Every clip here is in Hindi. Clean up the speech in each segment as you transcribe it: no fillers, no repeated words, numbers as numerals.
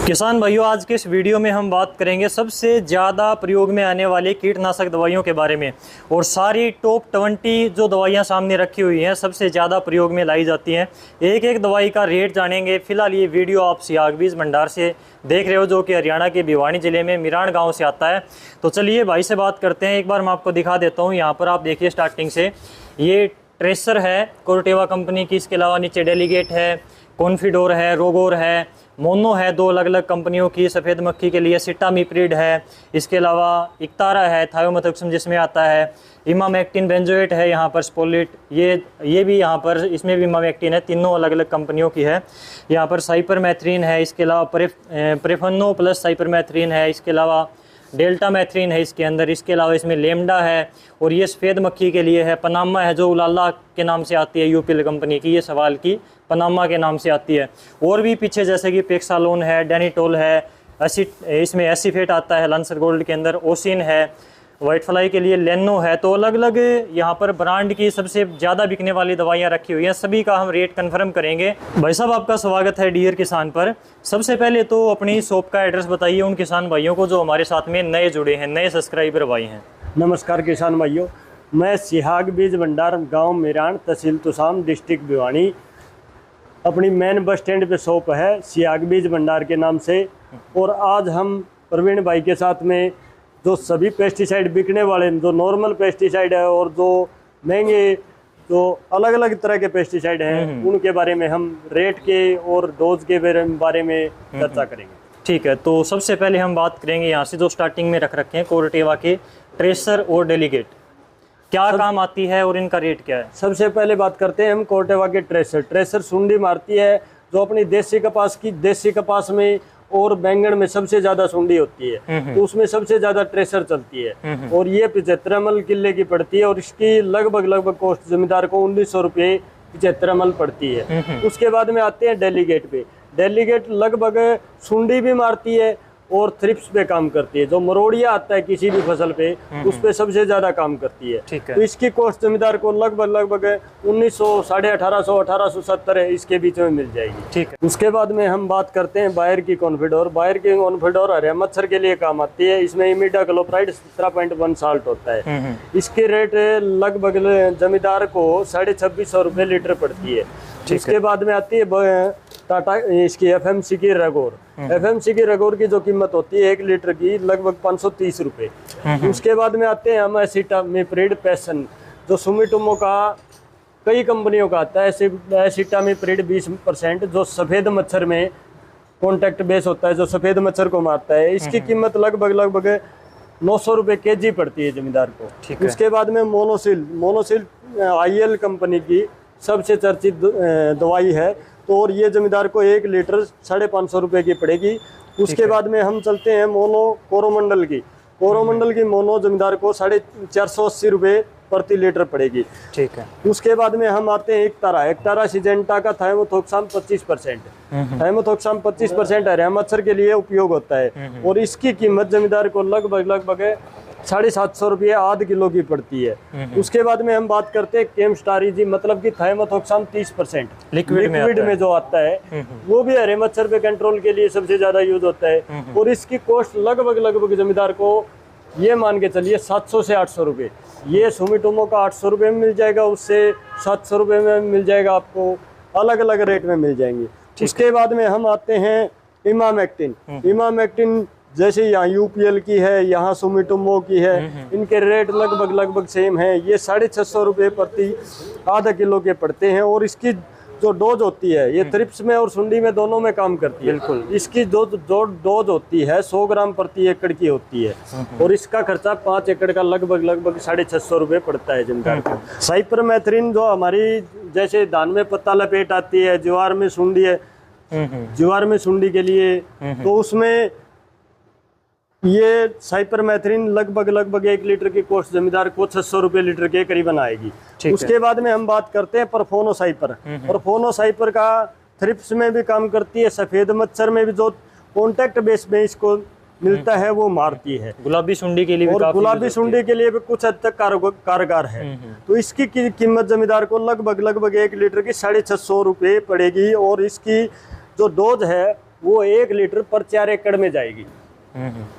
किसान भाइयों, आज के इस वीडियो में हम बात करेंगे सबसे ज़्यादा प्रयोग में आने वाली कीटनाशक दवाइयों के बारे में। और सारी टॉप 20 जो दवाइयां सामने रखी हुई हैं सबसे ज़्यादा प्रयोग में लाई जाती हैं। एक एक दवाई का रेट जानेंगे। फिलहाल ये वीडियो आप सियाग बीज भंडार से देख रहे हो, जो कि हरियाणा के भिवानी ज़िले में मिराण गाँव से आता है। तो चलिए भाई से बात करते हैं। एक बार मैं आपको दिखा देता हूँ। यहाँ पर आप देखिए स्टार्टिंग से ये ट्रेसर है कोर्टेवा कंपनी की। इसके अलावा नीचे डेलीगेट है, कॉन्फिडोर है, रोगोर है, मोनो है, दो अलग अलग कंपनियों की। सफ़ेद मक्खी के लिए सिटामिप्रिड है। इसके अलावा इक्तारा है, थायोमेथोक्सम जिसमें आता है। इमामेक्टिन बेंजोएट है, यहाँ पर स्पोलिट ये भी यहाँ पर इसमें भी इमामेक्टिन है। तीनों अलग अलग कंपनियों की है। यहाँ पर साइपरमेथ्रिन है। इसके अलावा प्रेफनो प्लस साइपरमेथ्रिन है। इसके अलावा डेल्टा मैथ्रीन है इसके अंदर। इसके अलावा इसमें लेमडा है। और ये सफ़ेद मक्खी के लिए है पनामा है, जो उलाला के नाम से आती है, यूपीएल कंपनी की। ये सवाल की पनामा के नाम से आती है। और भी पीछे जैसे कि पेक्सालोन है, डेनिटोल है, इसमें एसीफेट आता है लांसर गोल्ड के अंदर, ओसिन है, वाइट फ्लाई के लिए लेनो है। तो अलग अलग यहाँ पर ब्रांड की सबसे ज़्यादा बिकने वाली दवाइयाँ रखी हुई हैं। सभी का हम रेट कंफर्म करेंगे। भाई साहब, आपका स्वागत है डियर किसान पर। सबसे पहले तो अपनी शॉप का एड्रेस बताइए उन किसान भाइयों को जो हमारे साथ में नए जुड़े हैं, नए सब्सक्राइबर भाई हैं। नमस्कार किसान भाइयों, मैं सिहाग बीज भंडार, गांव मिराण, तहसील तुसाम, डिस्ट्रिक्ट भिवानी। अपनी मेन बस स्टैंड पे शॉप है सिहाग बीज भंडार के नाम से। और आज हम प्रवीण भाई के साथ में जो सभी पेस्टिसाइड बिकने वाले, जो नॉर्मल पेस्टिसाइड है और जो महंगे, जो अलग अलग तरह के पेस्टिसाइड हैं, उनके बारे में हम रेट के और डोज के बारे में चर्चा करेंगे। ठीक है, तो सबसे पहले हम बात करेंगे यहाँ से जो स्टार्टिंग में रख रखे हैं कोर्टेवा के ट्रेसर और डेलीगेट। क्या काम आती है और इनका रेट क्या है? सबसे पहले बात करते हैं हम कोर्टेवा के ट्रेसर सुंडी मारती है, जो अपनी देसी कपास में और बैंगन में सबसे ज्यादा सुंडी होती है। तो उसमें सबसे ज्यादा ट्रेसर चलती है। और ये 75 ml किले की पड़ती है। और इसकी लगभग कॉस्ट जमींदार को 1900 रुपये 75 ml पड़ती है। उसके बाद में आते हैं डेलीगेट पे। डेलीगेट लगभग सुंडी भी मारती है और थ्रिप्स पे काम करती है। जो मरोड़िया आता है किसी भी फसल पे, उस पे सबसे ज्यादा काम करती है। ठीक है। तो इसकी कॉस्ट जमींदार को लगभग 1900, 1850, 1870 इसके बीच में मिल जाएगी। ठीक है। उसके बाद में हम बात करते हैं बायर की कॉन्फिडोर। बायर की कॉन्फिडोर हरे मच्छर के लिए काम आती है। इसमें इमिडाक्लोप्राइड 17.1 साल्ट होता है। इसकी रेट लगभग जमींदार को 2650 रुपये लीटर पड़ती है। इसके बाद में आती है टाटा इसकी एफएमसी की रगोर। एफएमसी की रगोर की जो कीमत होती है 1 लीटर की लगभग 530 रुपये। उसके बाद में आते हैं हम एसिटामिप्रिड पैसन, जो सुमिटोमो का कई कंपनियों का आता है। एसिटामिप्रिड 20%, जो सफ़ेद मच्छर में कॉन्टैक्ट बेस होता है, जो सफ़ेद मच्छर को मारता है। इसकी कीमत लगभग 900 रुपये kg पड़ती है जमींदार को। उसके बाद में मोनोसिल IL कंपनी की सबसे चर्चित दवाई है। तो और ये जमींदार को 1 लीटर 550 रुपये की पड़ेगी। उसके बाद में हम चलते हैं कोरोमंडल की मोनो जमींदार को 480 रुपये प्रति लीटर पड़ेगी। ठीक है। उसके बाद में हम आते हैं एक्तारा सिजेंटा का थायोमेथोक्साम 25%। थायोमेथोक्साम 25% हरे मच्छर के लिए उपयोग होता है। और इसकी कीमत जमींदार को लगभग 750 रुपये आध किलो की पड़ती है। उसके बाद में हम बात करते हैं केमस्टारी, मतलब कि थायोमेथोक्साम 30% लिक्विड में जो आता है, वो भी हरे मच्छर पे कंट्रोल के लिए सबसे ज्यादा यूज होता है। और इसकी कॉस्ट लगभग जमींदार को ये मान के चलिए 700 से 800 रुपये। ये सुमिटोमो का 800 रुपये में मिल जाएगा, उससे 700 रुपये में मिल जाएगा। आपको अलग अलग रेट में मिल जाएंगे। उसके बाद में हम आते हैं इमामेक्टिन जैसे यहाँ यूपीएल की है, यहाँ सुमिटोमो की है। इनके रेट लगभग सेम है। ये 650 रुपये प्रति आधा किलो के पड़ते हैं। और इसकी जो डोज होती है, ये थ्रिप्स में और सुंडी में दोनों में काम करती है। बिल्कुल। इसकी जो डोज होती है 100 ग्राम प्रति एकड़ की होती है। और इसका खर्चा 5 एकड़ का लगभग 650 रुपये पड़ता है जमींदार को। साइपरमेथ्रिन जो हमारी जैसे धान में पत्ता लपेट आती है, ज्वार में सुंडी है, ज्वार में सुंडी के लिए, तो उसमें ये साइपरमेथ्रिन लगभग 1 लीटर की कॉस्ट जमींदार को 600 रुपये लीटर के करीबन आएगी। उसके बाद में हम बात करते हैं परफोनोसाइपर का थ्रिप्स में भी काम करती है। सफेद मच्छर में भी जो कॉन्टैक्ट बेस में इसको मिलता है वो मारती है। गुलाबी सुंडी के लिए भी, और गुलाबी सुंडी के लिए भी कुछ हद तक कारगर है। तो इसकी कीमत जमींदार को लगभग 1 लीटर की 650 रुपये पड़ेगी। और इसकी जो डोज है वो 1 लीटर पर 4 एकड़ में जाएगी।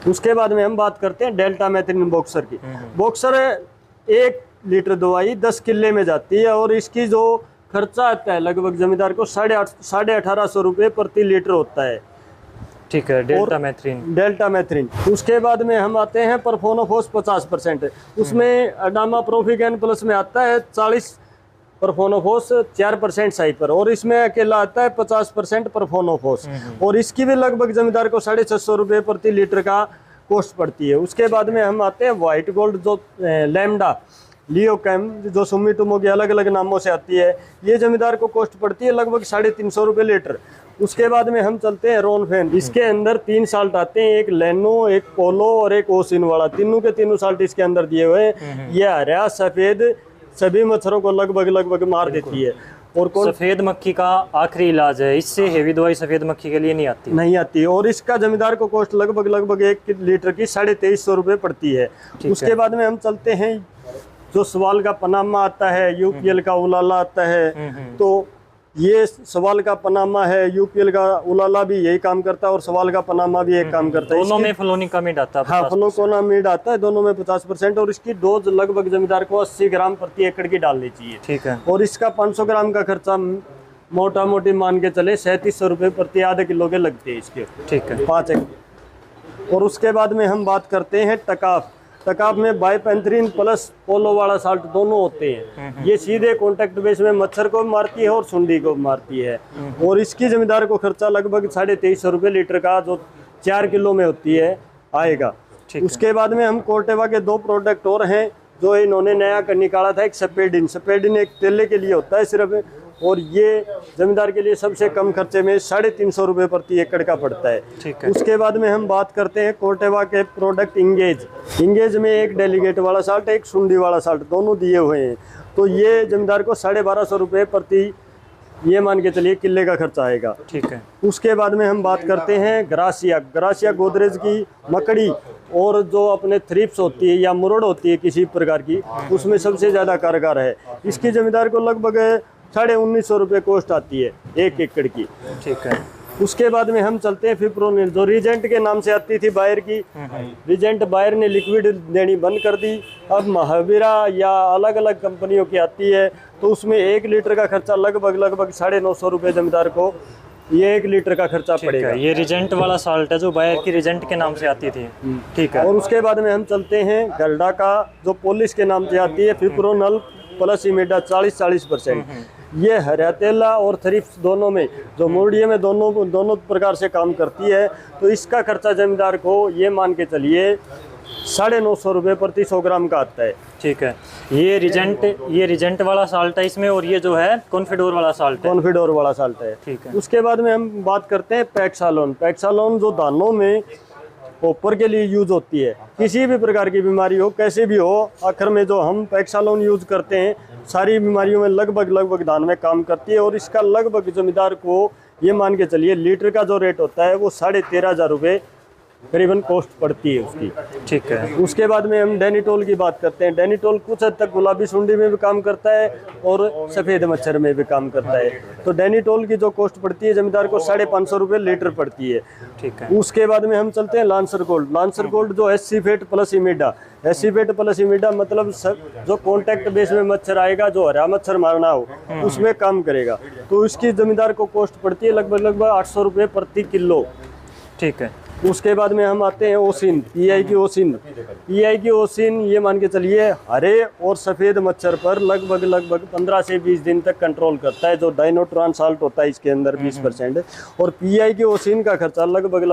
उसके बाद में हम बात करते हैं डेल्टा मेथिन बॉक्सर की। बॉक्सर 1 लीटर दवाई 10 किले में जाती है और इसकी जो खर्चा आता है लगभग जमींदार को 1850 रुपये प्रति लीटर होता है। ठीक है, डेल्टा मेथ्रिन। उसके बाद में हम आते हैं परफोनोफोस 50%, उसमें अडामा प्रोफिगैन प्लस में आता है 40 परफोनोफोस 4% साइपर, और इसमें अकेला आता है 50% परफोनोफोस, और इसकी भी लगभग जमींदार को 650 रुपये प्रति लीटर का कॉस्ट पड़ती है। उसके बाद में हम आते हैं व्हाइट गोल्ड जो लैम्डा लियोकैम जो सुमिटोमो के अलग अलग नामों से आती है, ये जमींदार को कॉस्ट पड़ती है लगभग 350 रुपये लीटर। उसके बाद में हम चलते हैं रोनफेन। इसके अंदर 3 साल्ट आते हैं, एक लेनो, एक पोलो और एक ओसिन वाला। तीनों के तीनों साल्ट इसके अंदर दिए हुए हैं। ये हरा सफेद सभी मच्छरों को लगभग मार देती है। और सफेद मक्खी का आखिरी इलाज है, इससे हेवी दवाई सफेद मक्खी के लिए नहीं आती। और इसका जमींदार को कॉस्ट लगभग 1 लीटर की 2350 रुपये पड़ती है। उसके बाद में हम चलते हैं जो सवाल का पनामा आता है, यूपीएल का उलाला आता है, तो ये सवाल का पनामा है, यूपीएल का उलाला भी यही काम करता है और सवाल का पनामा भी यही काम करता है। दोनों में फ्लोनिकामिड आता है। हाँ, फ्लोनिकामिड आता है, दोनों में 50%, और इसकी डोज लगभग जमींदार को 80 ग्राम प्रति एकड़ की डालनी चाहिए। ठीक है। और इसका 500 ग्राम का खर्चा मोटा मोटी मान के चले 3700 रुपये प्रति आधे किलो के लगते हैं इसके। ठीक है, 5 एकड़। और उसके बाद में हम बात करते हैं टकाफ। टकाफ में बाइपेंथ्रीन प्लस पोलो वाला साल्ट दोनों होते हैं। ये सीधे कॉन्टेक्ट बेस में मच्छर को मारती है और सुंडी को मारती है, और इसकी जमींदार को खर्चा लगभग 2350 रुपये लीटर का जो 4 किलो में होती है आएगा। उसके बाद में हम कोर्टेवा के 2 प्रोडक्ट और हैं जो इन्होंने नया निकाला था। एक सपेडिन एक तेले के लिए होता है सिर्फ, और ये जमींदार के लिए सबसे कम खर्चे में 350 रुपये प्रति एकड़ का पड़ता है। ठीक है। उसके बाद में हम बात करते हैं कोर्टेवा के प्रोडक्ट इंगेज में एक डेलीगेट वाला साल्ट, एक सुंडी वाला साल्ट, दोनों दिए हुए हैं। तो ये जमींदार को 1250 रुपये प्रति ये मान के चलिए किले का खर्चा आएगा। ठीक है। उसके बाद में हम बात करते हैं ग्रासिया गोदरेज की मकड़ी, और जो अपने थ्रिप्स होती है या मुरड़ होती है किसी प्रकार की, उसमें सबसे ज़्यादा कारगर है। इसकी जमींदार को लगभग 1950 रुपये कॉस्ट आती है 1 एकड़ की। ठीक है। उसके बाद में हम चलते हैं फिप्रोनिल जो रीजेंट के नाम से आती थी बायर की। रीजेंट बायर ने लिक्विड देनी बंद कर दी, अब महावीरा या अलग अलग कंपनियों की आती है, तो उसमें 1 लीटर का खर्चा लगभग 950 रुपये जमींदार को ये 1 लीटर का खर्चा पड़ेगा। ये रीजेंट वाला साल्ट है जो बायर की रीजेंट के नाम से आती थी। ठीक है। और उसके बाद में हम चलते हैं गल्डा का जो पोलिस के नाम से आती है, फिप्रोनल प्लस इमेडा 40% ये हरियातेला और थ्रिप्स दोनों में जो मोडिये में दोनों प्रकार से काम करती है। तो इसका खर्चा जमींदार को ये मान के चलिए 950 रुपये प्रति 100 ग्राम का आता है। ठीक है। ये रिजेंट वाला साल्ट है इसमें, और ये जो है कॉन्फिडोर वाला साल्ट है। ठीक है। उसके बाद में हम बात करते हैं पैक्सालोन जो दानों में ऊपर के लिए यूज होती है। किसी भी प्रकार की बीमारी हो, कैसे भी हो, आखिर में जो हम पैक्सालोन यूज करते हैं सारी बीमारियों में लगभग दान में काम करती है। और इसका लगभग जमींदार को ये मान के चलिए लीटर का जो रेट होता है वो 13,500 रुपये करीबन कॉस्ट पड़ती है उसकी। ठीक है। उसके बाद में हम डेनिटोल की बात करते हैं। डेनिटोल कुछ हद तक गुलाबी सुंडी में भी काम करता है और सफ़ेद मच्छर में भी काम करता है। तो डेनिटोल की जो कॉस्ट पड़ती है जमींदार को 550 रुपये लीटर पड़ती है। ठीक है। उसके बाद में हम चलते हैं लांसर गोल्ड जो एसिफेट प्लस इमिडा मतलब जो कॉन्टैक्ट बेस में मच्छर आएगा, जो हरा मच्छर मारना हो उसमें काम करेगा। तो इसकी जमींदार को कॉस्ट पड़ती है लगभग 800 रुपये प्रति किलो। ठीक है। उसके बाद में हम आते हैं ओसिन, पीआई की ओसिन ये मान के चलिए हरे और सफ़ेद मच्छर पर लगभग 15 से 20 दिन तक कंट्रोल करता है। जो डाइनोट्रान साल्ट होता है इसके अंदर 20%, और पीआई की ओसिन का खर्चा लगभग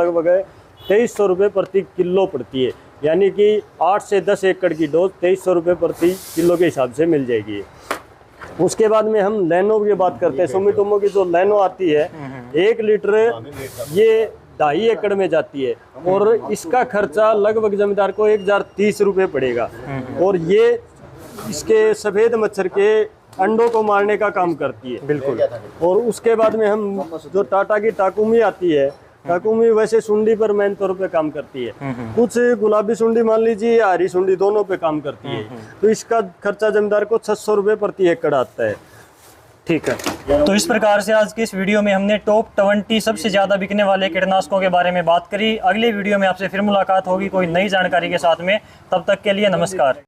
2300 रुपये प्रति किलो पड़ती है, यानी कि 8 से 10 एकड़ की डोज 2300 रुपये प्रति किलो के हिसाब से मिल जाएगी। उसके बाद में हम लेनो की बात करते हैं। सुमिटोमो की जो लेनो आती है 1 लीटर ये 2.5 एकड़ में जाती है, और इसका खर्चा लगभग जमींदार को 1030 रुपये पड़ेगा। और ये इसके सफ़ेद मच्छर के अंडों को मारने का काम करती है। बिल्कुल। और उसके बाद में हम जो टाटा की टाकुमी आती है, टाकुमी वैसे सुंडी पर मेन तौर पे काम करती है। कुछ गुलाबी सुंडी मान लीजिए, हरी सुंडी दोनों पे काम करती है। तो इसका खर्चा जमींदार को 600 रुपये प्रति एकड़ आता है। ठीक है। तो इस प्रकार से आज की इस वीडियो में हमने टॉप 20 सबसे ज़्यादा बिकने वाले कीटनाशकों के बारे में बात करी। अगले वीडियो में आपसे फिर मुलाकात होगी कोई नई जानकारी के साथ में। तब तक के लिए नमस्कार।